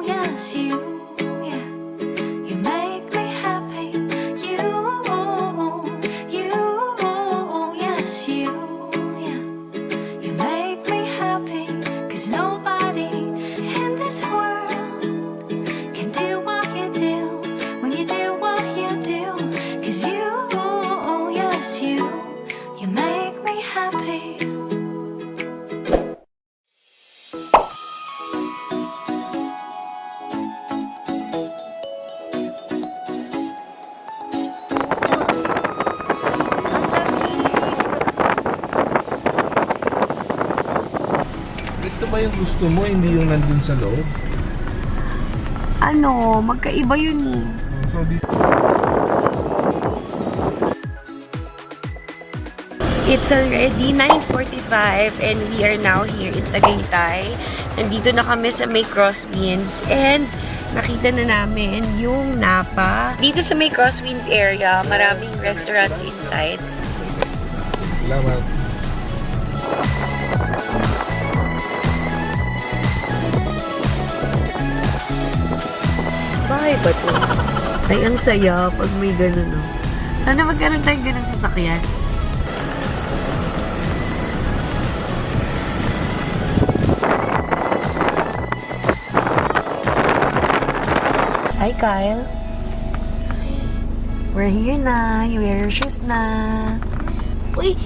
yes, you, yeah. You make me happy. Yes, you, yeah. You make me happy. 'Cause nobody in this world can do what you do when you do what you do. 'Cause you, yes, you make me happy. Ito ba yung gusto mo, hindi yung nandun sa loob? Ano, magkaiba yun eh. So, dito. It's already 9:45 and we are now here in Tagaytay. Nandito na kami sa May Crosswinds and nakita na namin yung Napa. Dito sa May Crosswinds area, maraming restaurants inside. Salamat. Bahay ba to? Ay, ang saya pag may ganun, no? Sana magkaroon tayong ganun sasakyan. Hi, Kyle. We're here na. You wear your shoes na. Uy!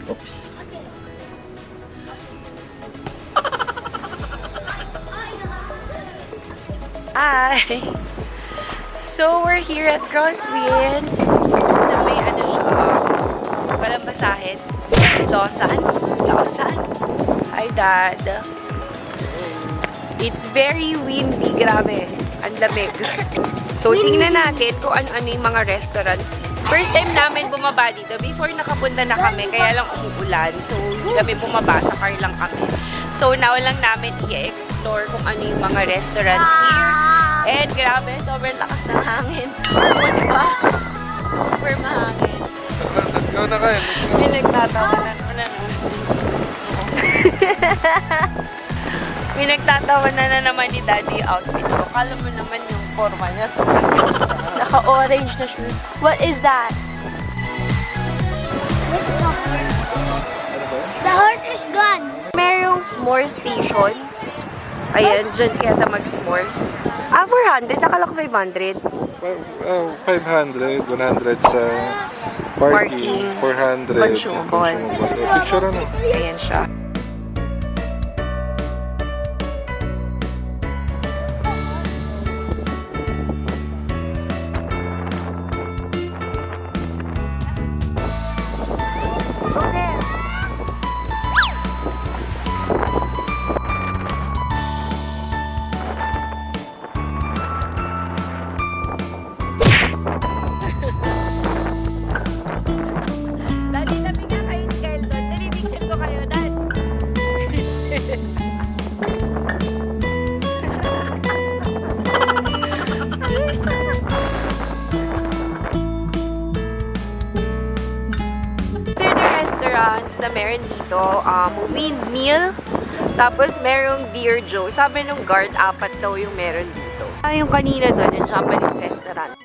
Oops. Hi! So, we're here at Crosswinds. Sa may ano siya, parang basahin. Lausanne? Hi, Dad. It's very windy. Grabe. Ang lamig. So, tingnan natin kung ano-ano yung mga restaurants. First time namin bumaba dito. Before nakapunta na kami, kaya lang umuulan. So, hindi kami bumaba. Sa car lang kami. So, now lang namin i-explore kung ano yung mga restaurants here. And grabe, sobrang lakas ng hangin. O, diba? Super mahangin. Let's go na kayo. May nagtatawanan. May nagtatawanan na naman ni Daddy yung outfit ko. Kala mo naman yung forma niya. So, naka-orange na shoes. What is that? The heart is gone. Merong s'more station. Ayan, dyan kaya ta mag-s'mores. 400? Nakala ko 500. 500, 100 sa parking, 400 consumable. Picture ano? Ayan siya. Daddy, tabi nga kayo ni Kyle doon. Nalipicture ko kayo, Dad. These are the restaurants na meron dito. Windmill. Tapos merong Dear Joe. Sabi nung guard, 4 daw yung meron dito. Yung kanina doon, yung Japanese restaurant.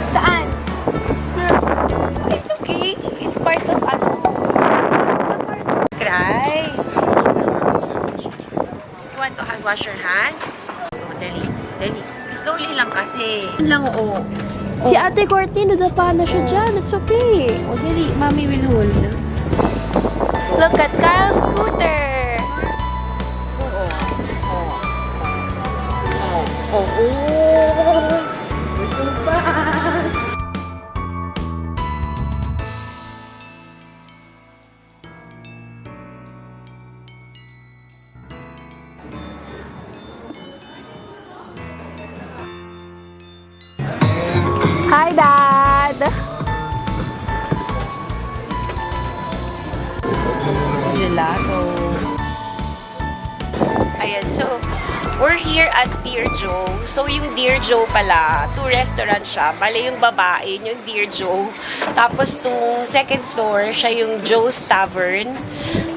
Saan? It's okay. It's part of ano. It's a part of cry. You want to wash your hands? Oh, dali. Dali. Slowly lang kasi. Yun lang, oo. Si Ate Courtney, nadapa na siya dyan. It's okay. O, dali. Mommy will hold. Look at Kyle's scooter. Oo. Oo. Oo. We're so fast. Hi, Dad! Gelato. Ayan, so, we're here at Dear Joe. So, yung Dear Joe pala, 2 restaurant siya. Bale, yung babae, yung Dear Joe. Tapos, tong second floor, siya yung Joe's Tavern.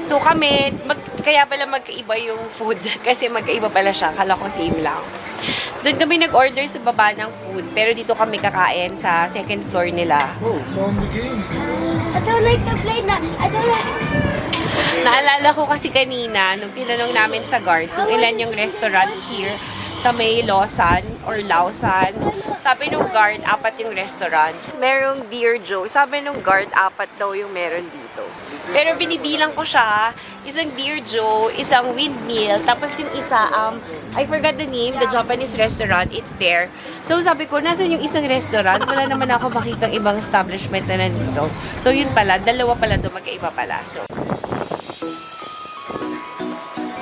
So, kami, kaya pala magkaiba yung food. Kasi magkaiba pala siya. Kala ko same lang. Doon kami nag-order sa baba ng food. Pero dito kami kakain sa second floor nila. Oh, found the game. I don't like to play that. I don't like... Naalala ko kasi kanina, nung tinanong namin sa guard kung ilan yung restaurant here sa may Lausanne or Lausanne. Sabi nung guard, 4 yung restaurants. Merong Dear Joe. Sabi nung guard, 4 daw yung meron dito. Pero binibilang ko siya, isang Dear Joe, isang Windmill, tapos yung isa, I forgot the name, the Japanese restaurant, it's there. So sabi ko, nasan yung isang restaurant? Wala naman ako makitang ibang establishment na nandito. So yun pala, 2 pala doon, magkaiba pala. So,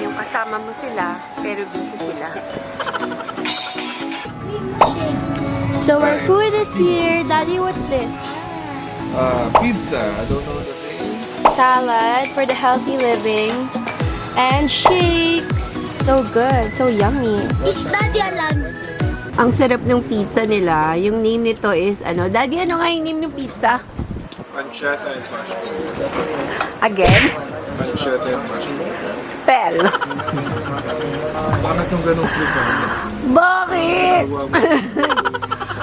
yung kasama mo sila, pero busy sila. So our food is here. Daddy, what's this? Pizza. I don't know the name. Salad for the healthy living. And shakes. So good. So yummy. Daddy, alam. Ang sarap ng pizza nila. Yung name nito is, Daddy, ano nga yung name ng pizza? Pancetta and mushrooms. Again? Pancetta and mushrooms. Spell. Bakit yung ganun flip na? Bakit?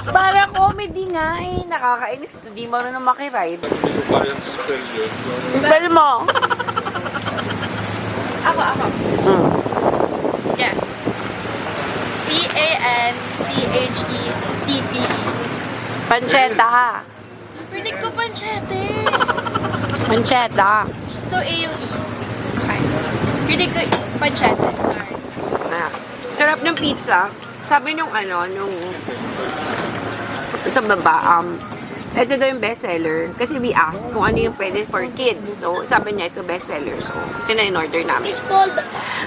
Para comedy nga eh. Nakakainis. Hindi mo rin makiride. Hindi ko kayang spell yun. Spell mo. Ako. Mm. Yes. P-A-N-C-H-E-T-T-E. Pancetta ha. Rinig ko panchete. Pancetta. So, A yung E. Okay. Rinig ko panchete. Sorry. Ah. Sarap ng pizza. Sabi nung nung sa baba, ito daw yung bestseller. Kasi we asked kung ano yung pwede for kids. So, sabi niya ito bestseller. So, ito na in-order namin. It's called...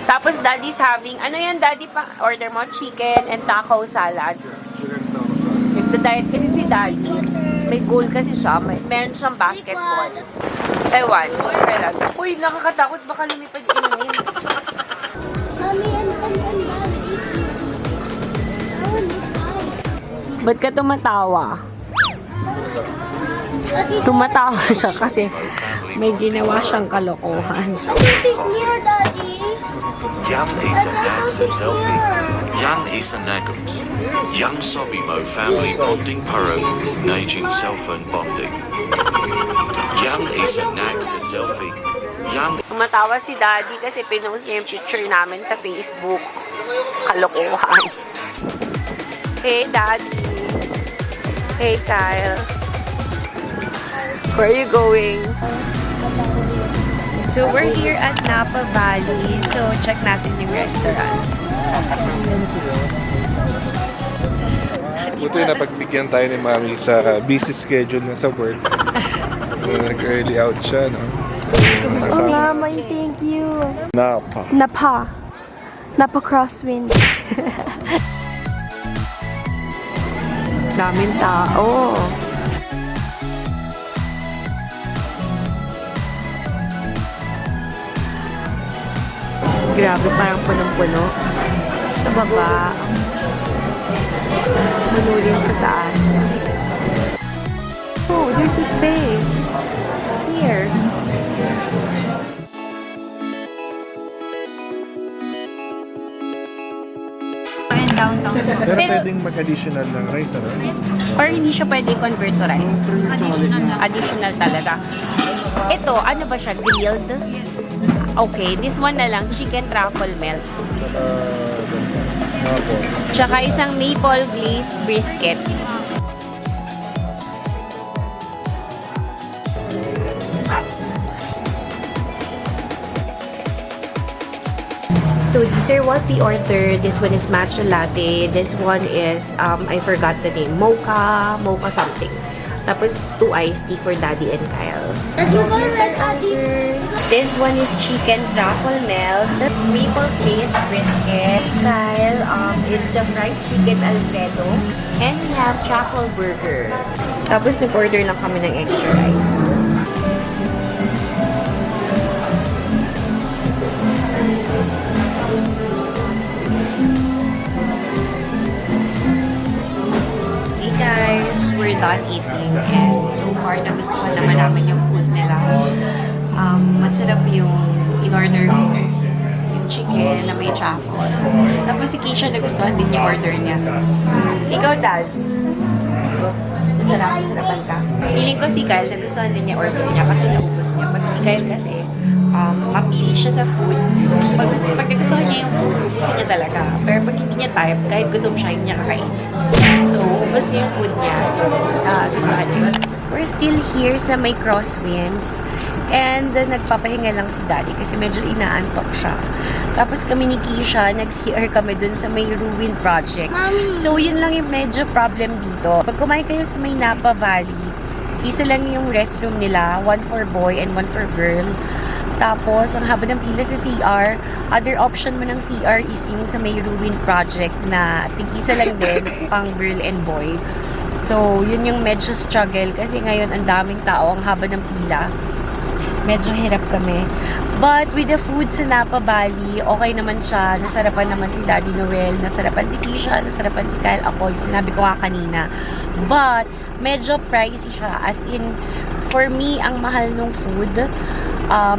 Tapos, Daddy's having, yan, Daddy, order mo? Chicken and taco salad. Chicken taco salad. Nagda-diet kasi si Daddy. May goal kasi siya. Meron siyang basketball. Ewan. Kailan. Uy, nakakatakot. Baka lumipad inumin. Mommy and Daddy. Ba't ka tumatawa? Tumatawa siya kasi may ginawa siyang kalokohan. Here, Daddy. Jan is a Naxa selfie. Jan is a Nagums. Young Sobimo family bonding paro. Naging cell phone bonding. Jan is a Naxa selfie. Jan Tumatawa si Daddy kasi pinost niya yung picture namin sa Facebook. Kalokohan. Hey, Daddy. Hey, Kyle. Where are you going? So, we're here at Napa Valley. So, check natin yung restaurant. Buti na pagbigyan tayo ni Mami sa busy schedule na sa work. Nag-early out siya, no? So, nasama. Mama, thank you. Napa. Napa crosswind. Daming tao. Grabe, parang punong-puno. Sa baba. Manulim sa taas. Oh, there's a space. Here. Downtown. Pero pwedeng mag-additional ng rice, ano? Or hindi siya pwede convert to rice. Additional lang. Additional talaga. Ito, ano ba siya? Grilled? Okay, this one na lang, chicken truffle melt. Napa. Tsaka isang maple glazed brisket. So these are what we ordered. This one is matcha latte. This one is, I forgot the name, mocha something. Tapos 2 iced tea for Daddy and Kyle. Let's go red, Daddy. This one is chicken truffle melt, maple paste brisket. Kyle is the fried chicken alfredo. And we have truffle burger. Tapos nag-order lang kami ng extra rice. Hey guys, we're done eating and so far nagustuhan naman namin yung food nila. Masarap yung in-order ko. Yung chicken na may truffle. Tapos si Keisha nagustuhan din yung order niya. Ikaw, Dad? Masarapan ka. Feeling ko si Kyle, nagustuhan din niya order niya kasi naubos niya. Pag si Kyle kasi, mapili siya sa food. Pag nagustuhan niya yung food, ubusin niya talaga. Pero pag hindi niya type, kahit gutom siya, hindi niya kakain. So, ubos niya yung food niya. So, gustuhan niya. We're still here sa may crosswinds. And nagpapahinga lang si Daddy kasi medyo inaantok siya. Tapos kami ni Keisha, nag-CR kami dun sa may ruin project. Mommy. So, yun lang yung medyo problem dito. Pag kumain kayo sa may Napa Valley, isa lang yung restroom nila, one for boy and one for girl. Tapos, ang haba ng pila sa CR, other option mo ng CR is yung sa may ruin project na tig-isa lang din, pang girl and boy. So, yun yung medyo struggle kasi ngayon ang daming tao, ang haba ng pila. Medyo hirap kami. But with the food sa Napa Valley, okay naman siya. Nasarapan naman si Daddy Noel, nasarapan si Keisha, nasarapan si Kyle, ako, yung sinabi ko nga kanina. But, medyo pricey siya. As in, for me, ang mahal nung food.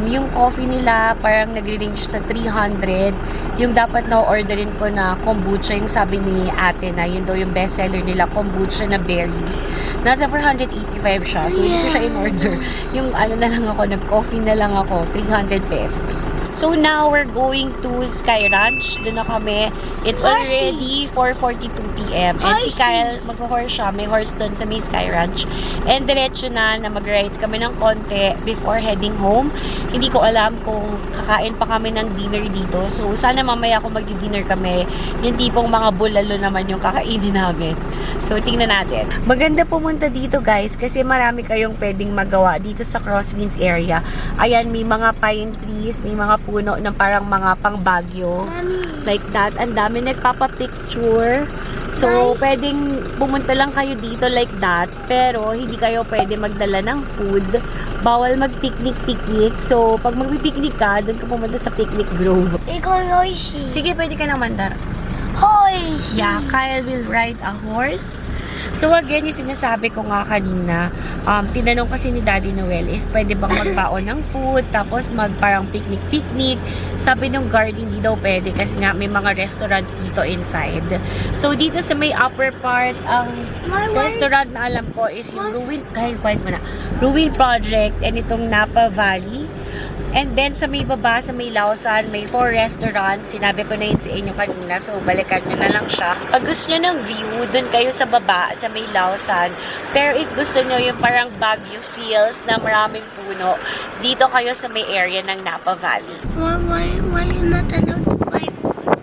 Yung coffee nila, parang nagre-range sa 300. Yung dapat na orderin ko na kombucha, yung sabi ni ate na, yun daw yung bestseller nila, kombucha na berries. Nasa 485 siya. So, hindi ko siya in-order. Yung ano na lang ako, nag-coffee na lang ako, 300 pesos. So, now we're going to Sky Ranch. Doon na kami. It's already 4:42 p.m. And si Kyle, mag-horse siya. May horse doon sa may Sky Ranch. And diretso na mag-rides kami ng konti before heading home. Hindi ko alam kung kakain pa kami ng dinner dito. So, sana mamaya kung mag-dinner kami, yung tipong mga bulalo naman yung kakainin namin. So, tingnan natin. Maganda pumunta dito, guys, kasi marami kayong pwedeng magawa dito sa Crosswinds area. Ayan, may mga pine trees, may mga puno ng parang mga pang Baguio. Like that. Ang dami nagpapapicture. So, pwedeng pumunta lang kayo dito like that. Pero, hindi kayo pwede magdala ng food. Bawal mag-picnic-picnic. So, pag mag-picnic ka, doon ka pumunta sa picnic grove. Ikaw, Yoshi. Sige, pwede ka naman, Dar. Yoshi. Yeah, Kyle will ride a horse. So again, yung sinasabi ko nga kanina, tinanong kasi ni Daddy Noel if pwede bang magbaon ng food, tapos parang picnic-picnic. Sabi nung guard, hindi daw pwede kasi nga may mga restaurants dito inside. So dito sa may upper part, ang restaurant na alam ko is yung Ruin Project and itong Napa Valley. And then, sa may baba, sa may Lausan, may 4 restaurants. Sinabi ko na yun sa inyo kanina. So, balikan nyo na lang siya. Pag gusto nyo ng view, dun kayo sa baba, sa may Lausan. Pero if gusto nyo yung parang Baguio feels na maraming puno, dito kayo sa may area ng Napa Valley. Why you not allowed to buy food?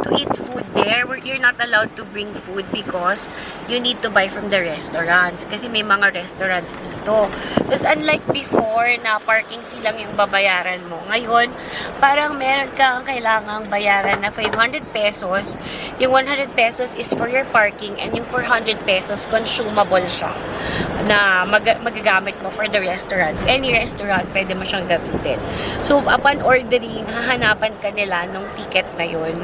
To eat food there, you're not allowed to bring food because you need to buy from the restaurants. Kasi may mga restaurants dito. Tapos unlike before na parking fee lang yung babayaran mo, ngayon parang meron kang kailangang bayaran na 500 pesos. Yung 100 pesos is for your parking and yung 400 pesos consumable siya na magagamit mo for the restaurants. Any restaurant, pwede mo siyang gamitin. So, upon ordering, hahanapan ka nila nung ticket na yun.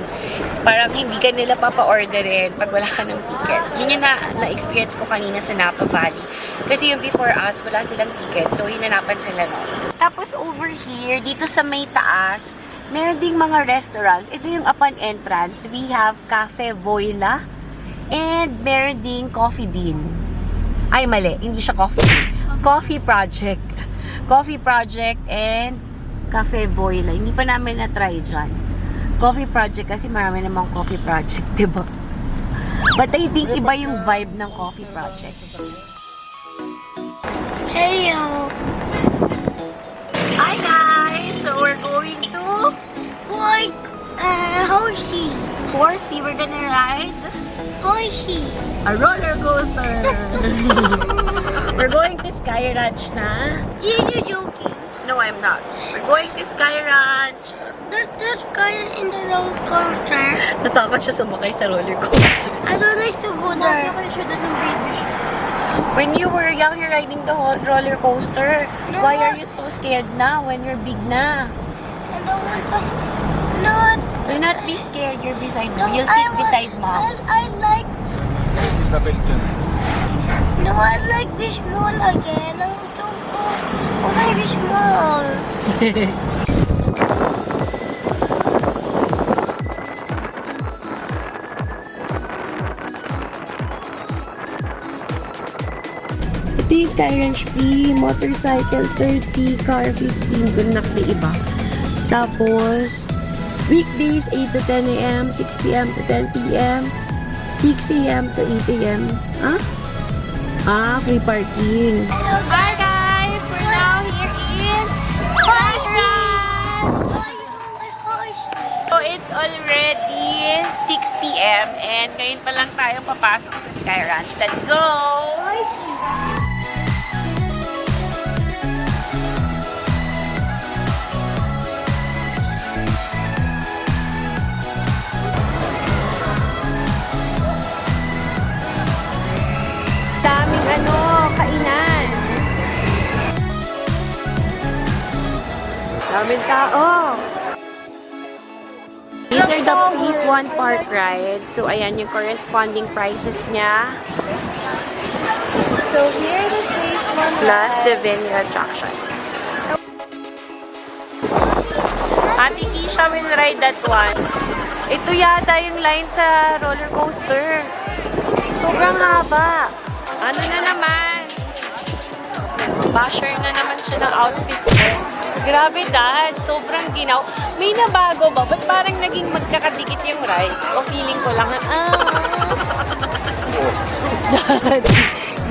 Parang hindi ka nila papa-orderin pag wala ka ng ticket. Yun yung na-experience ko kanina sa Napa Valley. Kasi yung before us, wala silang ticket. So, hinanapan sila nun. Tapos over here, dito sa may taas, meron ding mga restaurants. Ito yung upon entrance. We have Cafe Voila and meron ding Coffee Bean. Ay, mali. Hindi siya Coffee Bean. Coffee Project. Coffee Project and Cafe Voila. Hindi pa namin na-try dyan. Coffee Project kasi marami namang Coffee Project, diba? But I think iba yung vibe ng Coffee Project. Hey, yo. Hi guys! So we're going to Hoshi. Horsey. We're gonna ride Hoshi. a roller coaster. We're going to Sky Ranch na. You're joking. No, I'm not. We're going to Sky Ranch. There's this guy in the roller coaster. Natakot siya sumakay sa roller coaster. I don't like to go there. When you were young, you're riding the whole roller coaster. No. Why are you so scared now when you're big na? I don't want to. No, it's. Do not be scared. You're beside No, me. You'll I sit want- beside mom. I like. Lapit dyan. No, I like Fish Mall again. I want to go. Okay, Fish Mall. Ito yung Sky Ranch fee, motorcycle 30, car 15, kung iba. Tapos, weekdays 8 to 10 a.m., 6 p.m. to 10 p.m., 6 a.m. to 8 a.m. Huh? Free parking. Hi guys! We're now here in Sky Ranch! So, it's already 6 p.m. and ngayon pa lang tayo papasok sa Sky Ranch. Let's go! Daming kainan. Daming tao. These are the Phase 1 park rides. So, ayan yung corresponding prices niya. So here the Phase 1 Plus the venue attractions. Ate Keisha will ride that one. Ito yata yung line sa roller coaster. Sobrang haba. Ano na naman? Basher na naman siya ng outfit ko. Grabe dad, sobrang ginaw. May nabago ba? Ba't parang naging magkakadikit yung rides? O feeling ko lang, dad,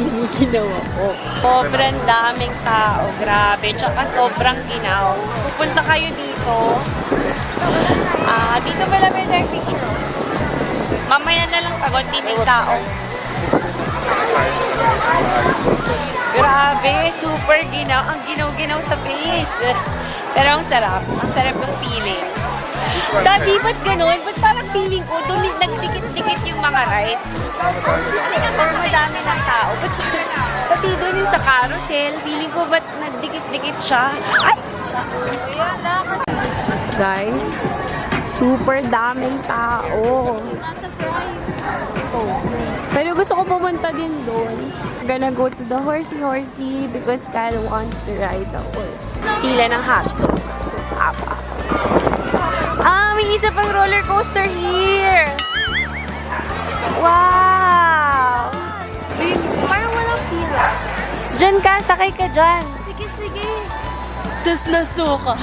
giniginaw ako. Sobrang daming tao, grabe. Tsaka sobrang ginaw. Pupunta kayo dito. Dito pala may their picture. Mamaya na lang pag konting tao. Grabe, super ginaw. Ang ginaw-ginaw sa face. Pero ang sarap. Ang sarap ng feeling. Dati, ba't ganun? Ba't parang feeling ko, doon nagdikit-dikit yung mga rides? Or madami ng tao. Ba't pati doon yung sa carousel, feeling ko ba't nagdikit-dikit siya? Ay! Guys, super daming tao. Pero gusto ko pumunta din doon. We're gonna go to the horsey because Kyle wants to ride the horse. Pila ng hotdog. Apa. May isa pang roller coaster here. Wow! Parang walang pila. Diyan ka, sakay ka dyan. Sige, sige. Tapos nasuka.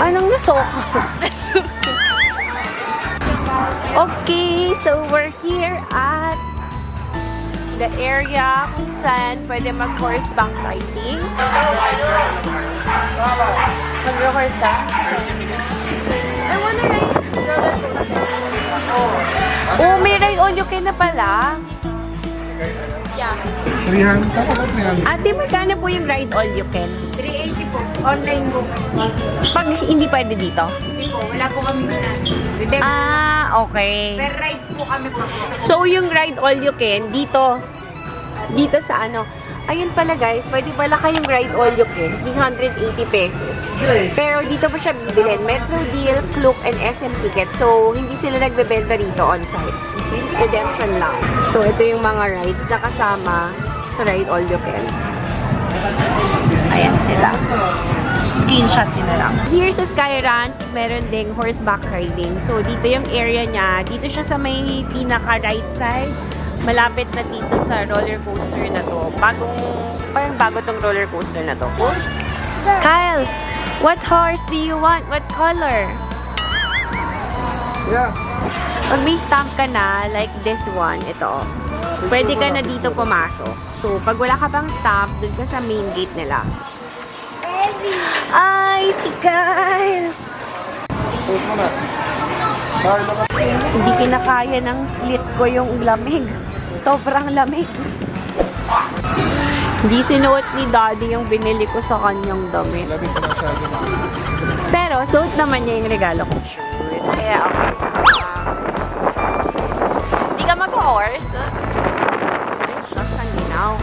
Anong nasoka? Okay, so we're here at the area kung saan pwede mag-horseback riding. Mag-horse ka? I wanna ride roller coaster. Oh, may ride all you can na pala. Yeah. 300? Tapos 300. Ate, magkano po yung ride all you can? 380 po. Online book. Pag hindi pwede dito? Hindi po. Wala po kami na. Okay. Per ride po kami po. So, yung ride all you can, dito sa ano, ayun pala guys, pwede pala kayong ride all you can, 380 pesos. Pero dito po siya bibilin, Metro Deal, Klook, and SM Ticket. So, hindi sila nagbebenta rito on-site. Redemption lang. So, ito yung mga rides na kasama sa ride all you can. Ayan sila. Screenshot din na lang. Here sa Sky Ranch, meron ding horseback riding. So, dito yung area niya. Dito siya sa may pinaka-right side. Malapit na dito sa roller coaster na to. Parang bago tong roller coaster na to. Kyle, what horse do you want? What color? Yeah. Pag may stamp ka na, like this one, ito. Pwede ka na dito pumasok. So, pag wala ka pang stamp, dun ka sa main gate nila. Ay, si Kyle! Post mo na. Kyle, baka... Hindi kinakaya ng slit ko yung lamig. Sobrang lamig. Hindi sinuot ni Daddy yung binili ko sa kanyang damit. Labi ko masyado na. Pero suot naman niya yung regalo kong shoes. Kaya okay. Hindi ka mag-horse. Ay, shucks, ang ginaw.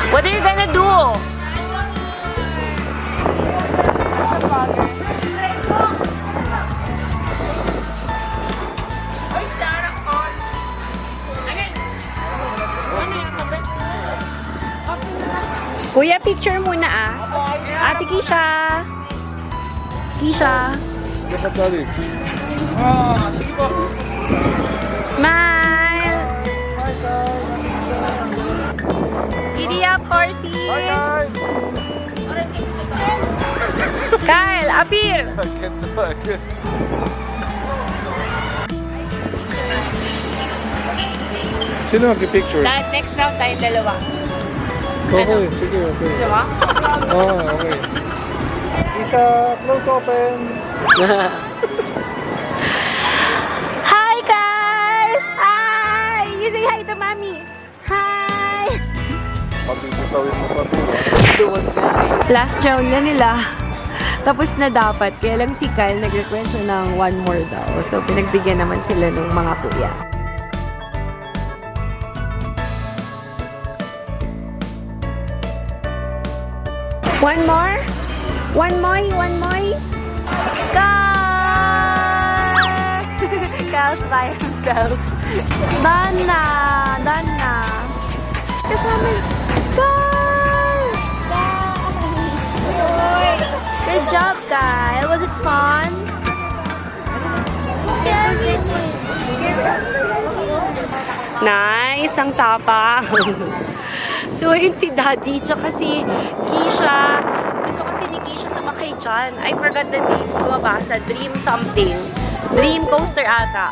What are you gonna do? Kuya, picture muna ah. Ate Kisha. Kisha. Dapat dali. Sige po. Smile. Giddy up, horsey. Bye guys! Kyle, appear. Ganda ba? Sino mag-picture? Next round tayong dalawa. Okay, sige, okay. Gusto mo? Oh, okay. Isha, close open. Hi, Kyle! Hi! You say hi to mommy. Hi! Pag-ibutawin mo pa po. Last round na nila. Tapos na dapat. Kaya lang si Kyle nag-request siya ng one more daw. So, pinagbigyan naman sila ng mga kuya. One more? One more? One more? Kyle! Kyle's by himself. Done na! Done na! Kasama. Kyle! Good job, Kyle. Was it fun? Nice! Ang tapang. So, yun si Daddy, tsaka si Kisha. Gusto kasi ni Kisha sumakay dyan. I forgot the name. Hindi ko mabasa. Dream something. Dream coaster ata.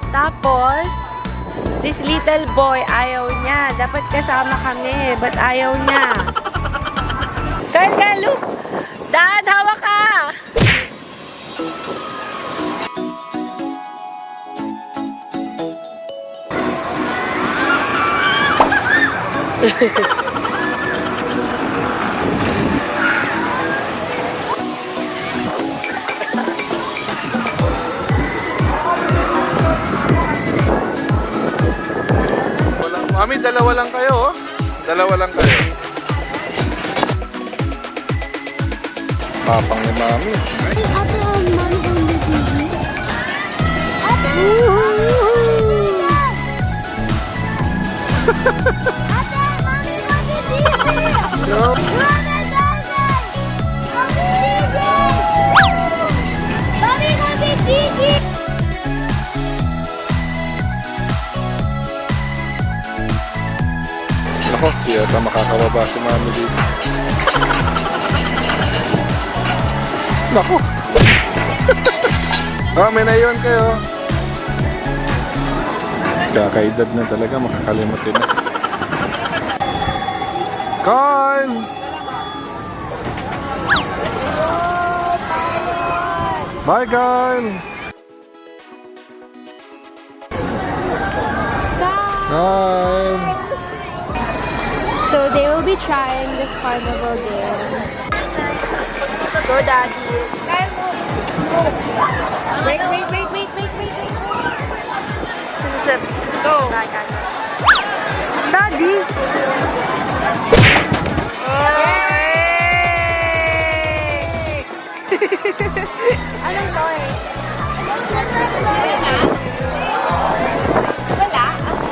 Tapos, this little boy, ayaw niya. Dapat kasama kami. But ayaw niya. Kyle, look! Dad, hawak ka! Mami, dalawa lang kayo, oh. Dalawa lang kayo. Papang ni Mami. No. Ako, di ata makakababa si Mami dito. Naku! Oh, may naiwan kayo. Kakaedad na talaga, makakalimutin na. Kyle! Bye, Kyle! Kyle! So they will be trying this carnival game. Go, Daddy. Wait. This is it. Go. Daddy! Anong toy?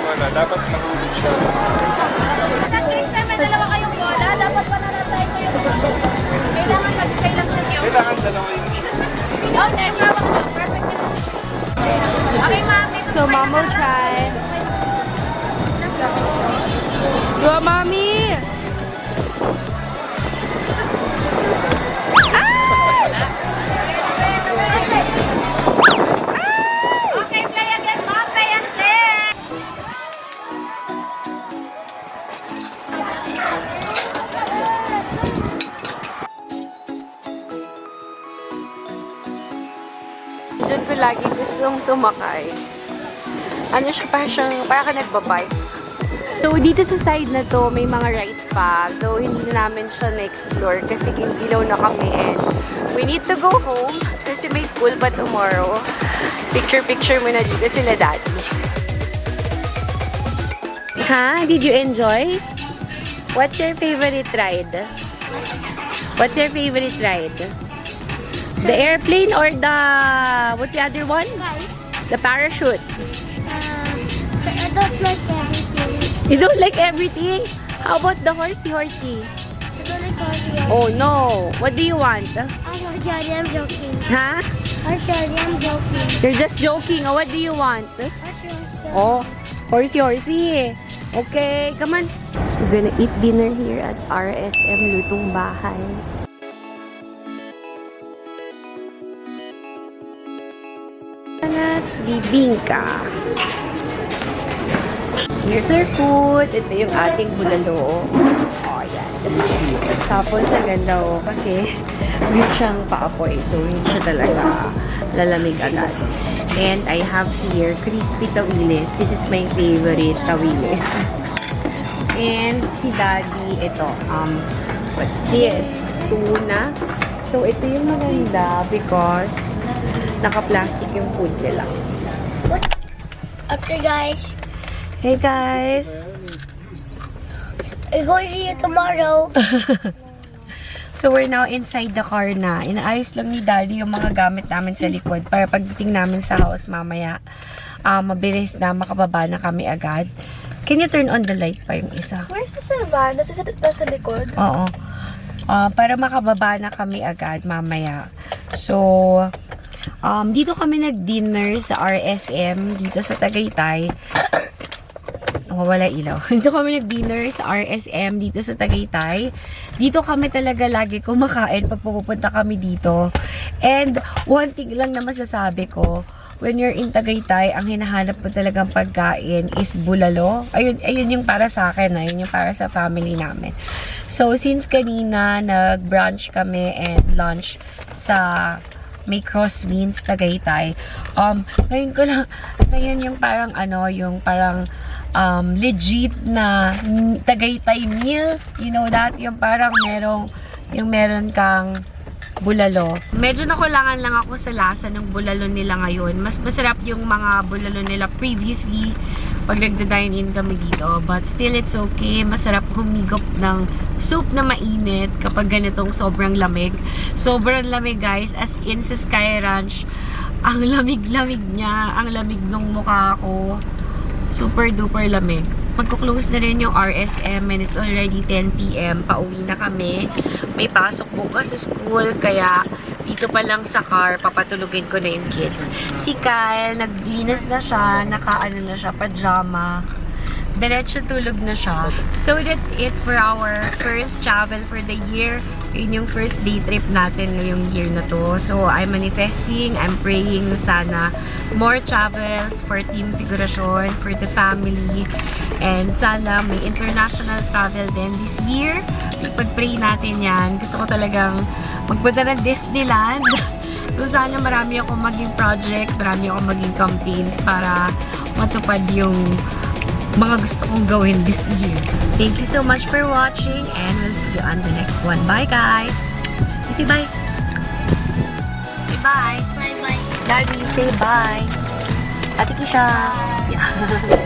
Wala, dapat mahulog siya. May dalawa kayong bola, dapat pananatay ko yung kailangan mag-stay lang siya yung Kailangan dalawa yung shoot. okay, hawak mo. Perfect yun. Okay, Mami. So mom will try. Go, Mami! Okay, play again, Mom. Play and play. Diyan ko lagi gustong sumakay. Ano siya, parang ka nagbabike. So, dito sa side na to, may mga rides pa. Though, hindi na namin siya na-explore kasi ilaw na kami and we need to go home kasi may school pa tomorrow. Picture muna dito sila daddy. Ha? Did you enjoy? What's your favorite ride? What's your favorite ride? The airplane or the... What's the other one? The parachute. I don't like everything. You don't like everything? How about the horsey? I don't like horsey. Oh no! What do you want? I'm sorry, I'm joking. Huh? I'm sorry, I'm joking. You're just joking. Oh, what do you want? Oh. Oh, horsey. Okay, come on. So we're gonna eat dinner here at RSM Lutong Bahay. Bibingka. Here's our food. Ito yung ating bulalo. Oh, yan. Tapos, ang ganda kasi weird siyang paapoy. So, hindi siya talaga lalamig agad. And I have here crispy tawilis. This is my favorite tawilis. And si Daddy, ito, what's this? Tuna. So, ito yung maganda because naka-plastic yung food nila. Okay, guys. Hey guys! I'm going to see you tomorrow. So we're now inside the car na. Inaayos lang ni Daddy yung mga gamit namin sa likod para pagdating namin sa house mamaya, mabilis na makababa na kami agad. Can you turn on the light pa yung isa? Where's the van? Nasa likod. Oo. Para makababa na kami agad mamaya. So, dito kami nag-dinner sa RSM dito sa Tagaytay. Wala ilaw. Dito kami nag-dinner sa RSM dito sa Tagaytay. Dito kami talaga lagi kumakain pag pupunta kami dito. And one thing lang na masasabi ko, when you're in Tagaytay, ang hinahanap mo talagang pagkain is bulalo. Ayun yung para sa akin, ayun yung para sa family namin. So, since kanina nag-brunch kami and lunch sa may Crosswinds Tagaytay, ngayon yung parang yung parang legit na Tagaytay meal. You know that? Yung parang meron kang bulalo. Medyo nakulangan lang ako sa lasa ng bulalo nila ngayon. Mas masarap yung mga bulalo nila previously pag nagda-dine-in kami dito. But still, it's okay. Masarap humigop ng soup na mainit kapag ganitong sobrang lamig. Sobrang lamig, guys. As in sa Sky Ranch, ang lamig-lamig niya. Ang lamig ng mukha ko. Super duper lamig. Magko-close na rin yung RSM and it's already 10 PM. Pauwi na kami. May pasok bukas sa school kaya dito pa lang sa car, papatulugin ko na yung kids. Si Kyle, naglinis na siya, naka-ano na siya, pajama. Diretso tulog na siya. So that's it for our first travel for the year. Yun yung first day trip natin ngayong year na to. So I'm manifesting, I'm praying na sana more travels for Team Figurasyon, for the family. And sana may international travel din this year. Ipag-pray natin yan. Gusto ko talagang magpunta ng Disneyland. So sana marami akong maging project, marami akong maging campaigns para matupad yung mga gusto kong gawin this year. Thank you so much for watching and we'll see you on the next one. Bye guys! Say bye! Say bye! Bye-bye. Daddy, say bye! Ate Kisha! Yeah.